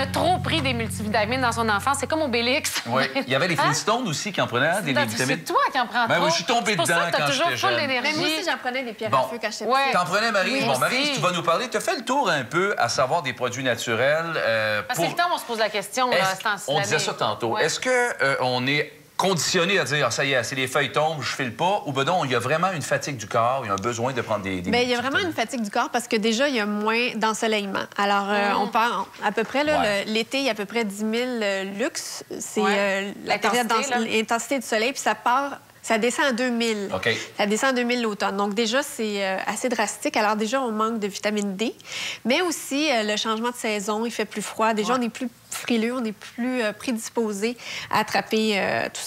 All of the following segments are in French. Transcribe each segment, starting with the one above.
a trop pris des multivitamines dans son enfance. C'est comme Obélix. Oui. Il y avait les Flintstones aussi qui en prenaient, des vitamines. C'est toi qui en prends trop. Oui, je suis tombé dedans quand j'étais jeune. Mais moi aussi, j'en prenais des pierres à feu quand j'étais petite. T'en prenais, Marie? Oui, bon, Marie, si tu vas nous parler, tu as fait le tour un peu à savoir des produits naturels. Parce que c'est le temps où on se pose la question. Là, on disait ça tantôt. Est-ce qu'on est conditionné à dire, ça y est, c'est les feuilles tombent, je file pas, ou ben non, il y a vraiment une fatigue du corps, il y a un besoin de prendre des bien, il y a vraiment une fatigue du corps parce que déjà, il y a moins d'ensoleillement. Alors, on parle à peu près, l'été, il y a à peu près 10 000 lux. C'est la période d'intensité du soleil, puis ça descend à 2000. OK. Ça descend à 2000 l'automne. Donc, déjà, c'est assez drastique. Alors, déjà, on manque de vitamine D. Mais aussi, le changement de saison, il fait plus froid. Déjà, on est plus frileux, on est plus prédisposé à attraper tout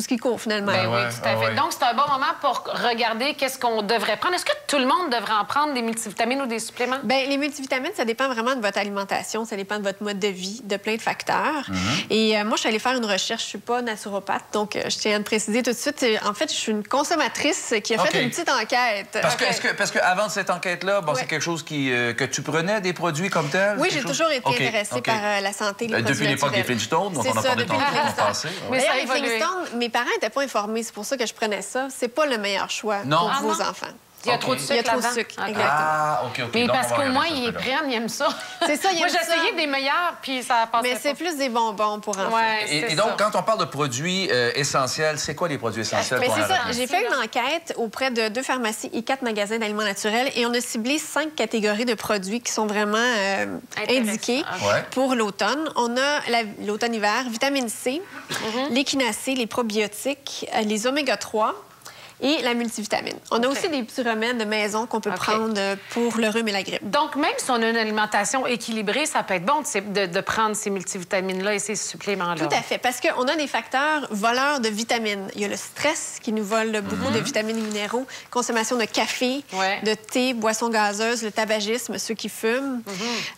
ce qui court, finalement. Ben oui, tout à fait. Donc, c'est un bon moment pour regarder qu'est-ce qu'on devrait prendre. Est-ce que tout le monde devrait en prendre des multivitamines ou des suppléments? Bien, les multivitamines, ça dépend vraiment de votre alimentation, ça dépend de votre mode de vie, de plein de facteurs. Et moi, je suis allée faire une recherche. Je suis pas naturopathe, donc je tiens à me préciser tout de suite. En fait, je suis une consommatrice qui a fait une petite enquête. Parce que avant cette enquête-là, c'est quelque chose que tu prenais, des produits comme tels? Oui, j'ai toujours été intéressée par la santé. Depuis l'époque des Flintstones, donc on a parlé tantôt dans le passé. Mais ça, les Flintstones, mes parents n'étaient pas informés. C'est pour ça que je prenais ça. C'est pas le meilleur choix pour vos enfants. Il y a trop de sucre. Il y a trop de sucre, exactement. Ah, OK. Mais parce qu'au moins, ils prennent, ils aiment ça. C'est ça, ils aiment ça. Moi, j'ai essayé des meilleurs, puis ça passe pas. Mais c'est plus des bonbons pour enfants. Et donc, quand on parle de produits essentiels, c'est quoi les produits essentiels pour un c'est ça. J'ai fait une enquête auprès de 2 pharmacies et 4 magasins d'aliments naturels et on a ciblé 5 catégories de produits qui sont vraiment indiqués pour l'automne. On a l'automne-hiver, vitamine C, l'échinacée, les probiotiques, les oméga-3, et la multivitamine. On a aussi des petits remèdes de maison qu'on peut prendre pour le rhume et la grippe. Donc, même si on a une alimentation équilibrée, ça peut être bon de prendre ces multivitamines-là et ces suppléments-là. Tout à fait, parce qu'on a des facteurs voleurs de vitamines. Il y a le stress qui nous vole beaucoup de vitamines et minéraux, consommation de café, de thé, boissons gazeuses, le tabagisme, ceux qui fument.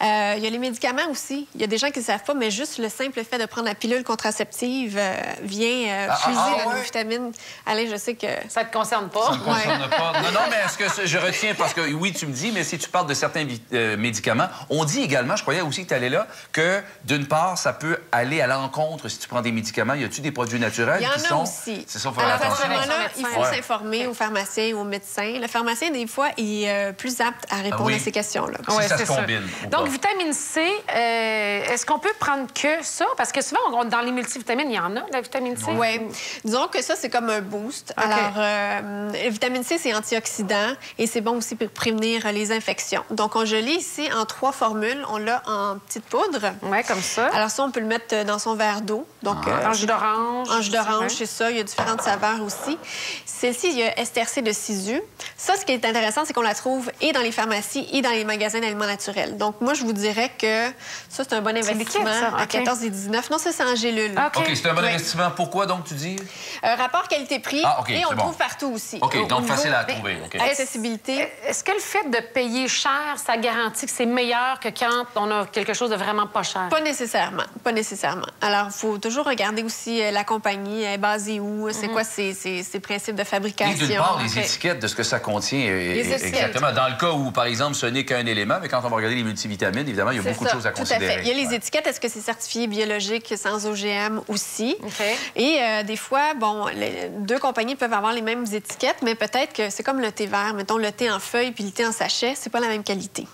Il y a les médicaments aussi. Il y a des gens qui ne savent pas, mais juste le simple fait de prendre la pilule contraceptive vient puiser dans nos vitamines. Alain, je sais que... Ça te concerne pas. Ça me concerne pas. Non, mais est-ce que je retiens, parce que oui, tu me dis, mais si tu parles de certains médicaments, on dit également, je croyais aussi que tu allais là, que d'une part, ça peut aller à l'encontre si tu prends des médicaments. Y a-tu des produits naturels qui sont... Il y en a aussi. C'est ça, faut faire attention. Alors, à ce moment-là, il faut s'informer au pharmacien ou au médecin. Le pharmacien, des fois, est plus apte à répondre à ces questions-là. Si ça se combine. Donc, vitamine C, est-ce qu'on peut prendre que ça? Parce que souvent, dans les multivitamines, il y en a, la vitamine C. Oui. Disons que ça, c'est comme un boost. Alors, la vitamine C, c'est antioxydant et c'est bon aussi pour prévenir les infections. Donc, je l'ai ici en 3 formules. On l'a en petite poudre. Oui, comme ça. Alors, ça, on peut le mettre dans son verre d'eau. Donc, en jus d'orange. En jus d'orange, c'est ça. Il y a différentes saveurs aussi. Celle-ci, il y a Estercé de Sisu. Ça, ce qui est intéressant, c'est qu'on la trouve et dans les pharmacies et dans les magasins d'aliments naturels. Donc, moi, je vous dirais que ça, c'est un bon investissement à 14 et 19. Non, ça, c'est en gélule. OK, c'est un bon investissement. Pourquoi, donc, tu dis? Rapport qualité-prix. Et on le trouve partout aussi. OK, donc facile à trouver. Accessibilité. Est-ce que le fait de payer cher, ça garantit que c'est meilleur que quand on a quelque chose de vraiment pas cher? Pas nécessairement. Pas nécessairement. Alors, il faut toujours regarder aussi la compagnie, elle est basée où, c'est quoi ses principes de fabrication. Et d'une part, les étiquettes de ce que ça contient. Exactement. Dans le cas où, par exemple, ce n'est qu'un élément, mais quand on va regarder les multivitamines, évidemment, il y a beaucoup de choses à considérer. Tout à fait. Il y a les étiquettes. Est-ce que c'est certifié biologique sans OGM aussi? Et des fois, bon, 2 compagnies peuvent avoir les mêmes étiquettes, mais peut-être que c'est comme le thé vert. Mettons le thé en feuille puis le thé en sachet, c'est pas la même qualité.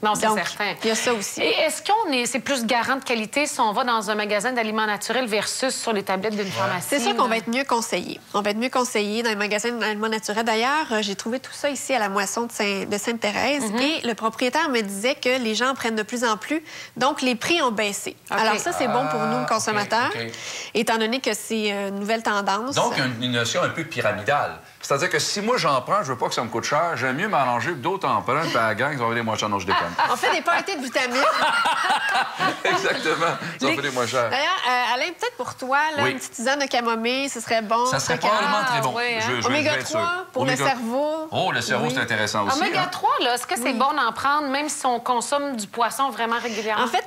Non, c'est certain. Il y a ça aussi. Et est-ce c'est plus garant de qualité si on va dans un magasin d'aliments naturels versus sur les tablettes d'une pharmacie? C'est sûr qu'on va être mieux conseillé. On va être mieux conseillé dans les magasins d'aliments naturels. D'ailleurs, j'ai trouvé tout ça ici à la Moisson de Sainte-Thérèse et le propriétaire me disait que les gens en prennent de plus en plus. Donc, les prix ont baissé. Alors ça, c'est bon pour nous, le consommateur, étant donné que c'est une nouvelle tendance. Donc, une notion un peu pyramidale. C'est-à-dire que si moi, j'en prends, je veux pas que ça me coûte cher, j'aime mieux m'arranger que d'autres en prennent, puis à la gang, ils vont venir moins cher. Non, je déconne. On fait des parties de vitamines. Exactement. Ça fait des moins cher. D'ailleurs, Alain, peut-être pour toi, là, une petite tisane de camomille, ce serait bon. Ça serait probablement très bon. Oméga 3 pour le cerveau. Oh, le cerveau, c'est intéressant aussi. Oméga 3, là, est-ce que c'est bon d'en prendre, même si on consomme du poisson vraiment régulièrement? En fait,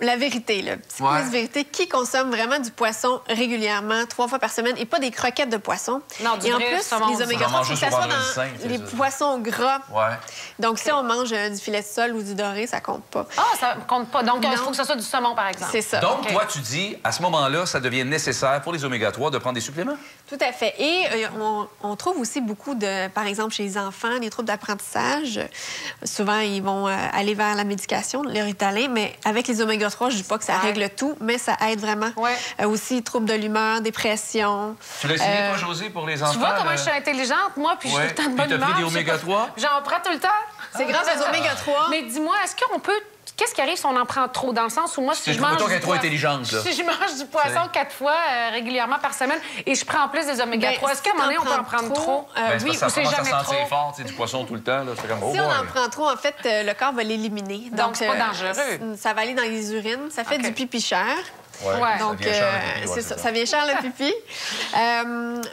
la vérité, le petit quiz vérité. Qui consomme vraiment du poisson régulièrement, 3 fois par semaine, et pas des croquettes de poisson? Non, du et en vrai, plus, les oméga-3, il faut que ça soit dans les poissons gras. Donc, si on mange du filet de sol ou du doré, ça compte pas. Ah, ça compte pas. Donc, il faut que ce soit du saumon, par exemple. C'est ça. Donc, toi, tu dis, à ce moment-là, ça devient nécessaire pour les oméga-3 de prendre des suppléments? Tout à fait. Et on trouve aussi beaucoup de, par exemple, chez les enfants, des troubles d'apprentissage. Souvent, ils vont aller vers la médication, le Ritalin, mais avec les oméga-3, je dis pas que ça règle tout, mais ça aide vraiment. Aussi, troubles de l'humeur, dépression. Tu l'as essayé, toi, Josée, pour les enfants? Tu vois comment je suis intelligente, moi, puis je suis tout le temps de bonne humeur. Tu as pris des oméga-3? J'en prends tout le temps. C'est grâce aux oméga-3. Mais dis-moi, est-ce qu'on peut... Qu'est-ce qui arrive si on en prend trop? Dans le sens où moi, si je mange qu'elle est trop intelligente, là. Si je mange du poisson 4 fois régulièrement par semaine et je prends en plus des oméga-3, est-ce qu'à un moment donné, on peut en prendre trop? Oui, ça c'est jamais trop. fort, du poisson tout le temps. Là, comme, si on en prend trop, en fait, le corps va l'éliminer. Donc, c'est pas dangereux. Ça va aller dans les urines. Ça fait du pipi cher. Donc, ça vient cher le pipi.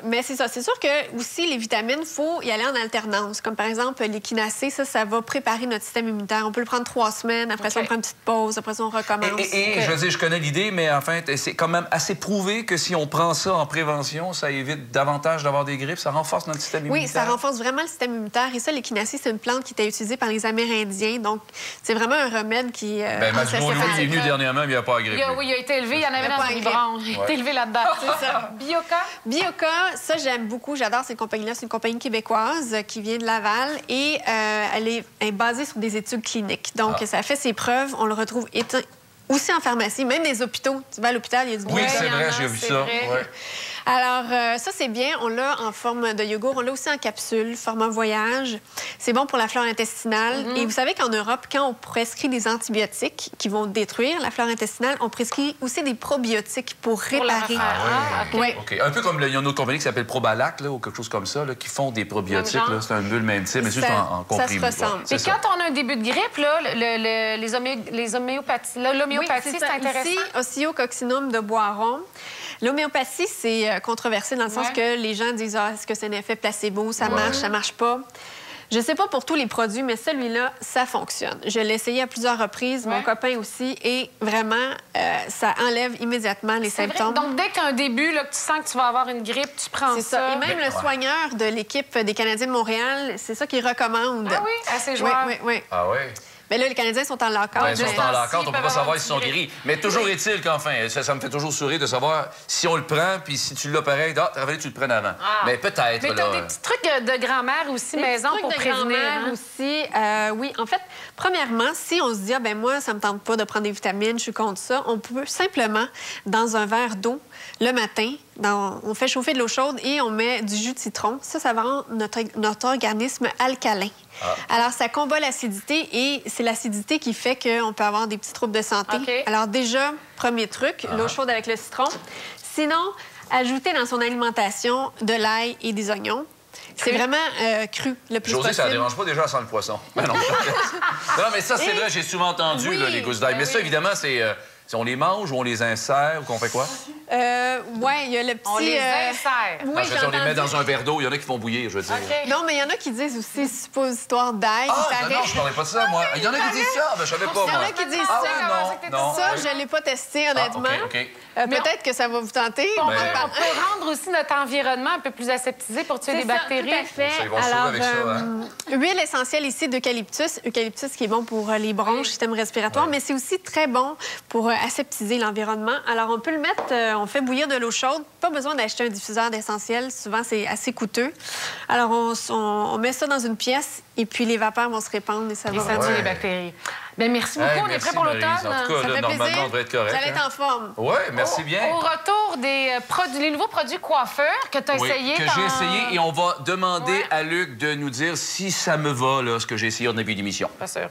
Mais c'est ça. C'est sûr que aussi, les vitamines, il faut y aller en alternance. Comme par exemple, l'échinacée, ça va préparer notre système immunitaire. On peut le prendre 3 semaines. Après ça, on prend une petite pause. Après ça, on recommence. Et je veux dire, je connais l'idée, mais en fait, c'est quand même assez prouvé que si on prend ça en prévention, ça évite davantage d'avoir des grippes. Ça renforce notre système immunitaire. Oui, ça renforce vraiment le système immunitaire. Et ça, l'échinacée, c'est une plante qui était utilisée par les Amérindiens. Donc, c'est vraiment un remède qui... Massimo, lui, il est venu dernièrement, mais il n'a pas grippé. Oui, il a été élevé. Il y en avait dans son biberon. Il a été élevé là-dedans. C'est ça. Bioca? Bioca, ça, j'aime beaucoup. J'adore cette compagnie-là. C'est une compagnie québécoise qui vient de Laval et elle est basée sur des études cliniques. Donc, ça a fait ses preuves. On le retrouve aussi en pharmacie, même des hôpitaux. Tu vas à l'hôpital, il y a du Oui, c'est vrai, j'ai vu ça. Alors, ça, c'est bien. On l'a en forme de yogourt. On l'a aussi en capsule, format voyage. C'est bon pour la flore intestinale. Et vous savez qu'en Europe, quand on prescrit des antibiotiques qui vont détruire la flore intestinale, on prescrit aussi des probiotiques pour réparer. Un peu comme il y a une autre compagnie qui s'appelle Probalac, là, ou quelque chose comme ça, là, qui font des probiotiques. C'est un peu le même type, mais juste en comprimé. Ça se ressemble. Et quand on a un début de grippe, là, l'homéopathie, c'est intéressant. Ici, Osteococcinum de Boiron. L'homéopathie, c'est controversé dans le sens que les gens disent « Ah, est-ce que c'est un effet placebo? Ça marche, ça marche pas? » Je sais pas pour tous les produits, mais celui-là, ça fonctionne. Je l'ai essayé à plusieurs reprises, mon copain aussi, et vraiment, ça enlève immédiatement les symptômes. Donc, dès que tu as un début, là, que tu sens que tu vas avoir une grippe, tu prends ça. C'est ça. Et même le soigneur de l'équipe des Canadiens de Montréal, c'est ça qu'il recommande. Ah oui, à ses joueurs. Oui. Ah oui? Mais là, les Canadiens sont en lock-out. Ils sont en lock-out, on ne peut pas savoir s'ils sont guéris. Mais toujours est-il qu'enfin, ça me fait toujours sourire de savoir si on le prend, puis si tu l'as pareil, tu le prennes avant. Mais peut-être. Mais tu as des petits trucs de grand-mère aussi, maison, pour prévenir. Aussi, oui. En fait, premièrement, si on se dit, moi, ça me tente pas de prendre des vitamines, je suis contre ça, on peut simplement, dans un verre d'eau, le matin, on fait chauffer de l'eau chaude et on met du jus de citron. Ça va rendre notre organisme alcalin. Alors, ça combat l'acidité et c'est l'acidité qui fait qu'on peut avoir des petits troubles de santé. Alors, déjà, premier truc, l'eau chaude avec le citron. Sinon, ajouter dans son alimentation de l'ail et des oignons. C'est vraiment cru le plus possible. Ça ne dérange pas déjà sans le poisson. Non, mais ça, c'est vrai, j'ai souvent entendu les gousses d'ail. Mais ça, évidemment, c'est... on les mange ou on les insère ou qu'on fait quoi? Oui, il y a le petit... On les insère. Oui, on les met dans un verre d'eau. Il y en a qui font bouillir, je veux dire. Non, mais il y en a qui disent aussi suppositoire d'ail. Non, je parlais pas de ça, moi. Il y en a qui disent ça. Je savais pas, moi. Il y en a qui disent ça. Non. Ça, je ne l'ai pas testé, honnêtement. Peut-être que ça va vous tenter. On peut rendre aussi notre environnement un peu plus aseptisé pour tuer des bactéries. Tout à fait. Alors, huile essentielle ici d'eucalyptus. Eucalyptus qui est bon pour les bronches, système respiratoire, mais c'est aussi très bon pour aseptiser l'environnement. Alors, on peut le mettre, on fait bouillir de l'eau chaude. Pas besoin d'acheter un diffuseur d'essentiel. Souvent, c'est assez coûteux. Alors, on met ça dans une pièce et puis les vapeurs vont se répandre et ça va tuer les bactéries. Bien, merci beaucoup. On est prêt pour l'automne. En tout cas, ça fait normalement, plaisir. on devrait être correct. Vous allez être en forme. Oui, merci bien. Au retour les nouveaux produits coiffeurs que tu as essayés. Que j'ai essayé et on va demander à Luc de nous dire si ça me va, là, ce que j'ai essayé au début d'émission. Pas sûr.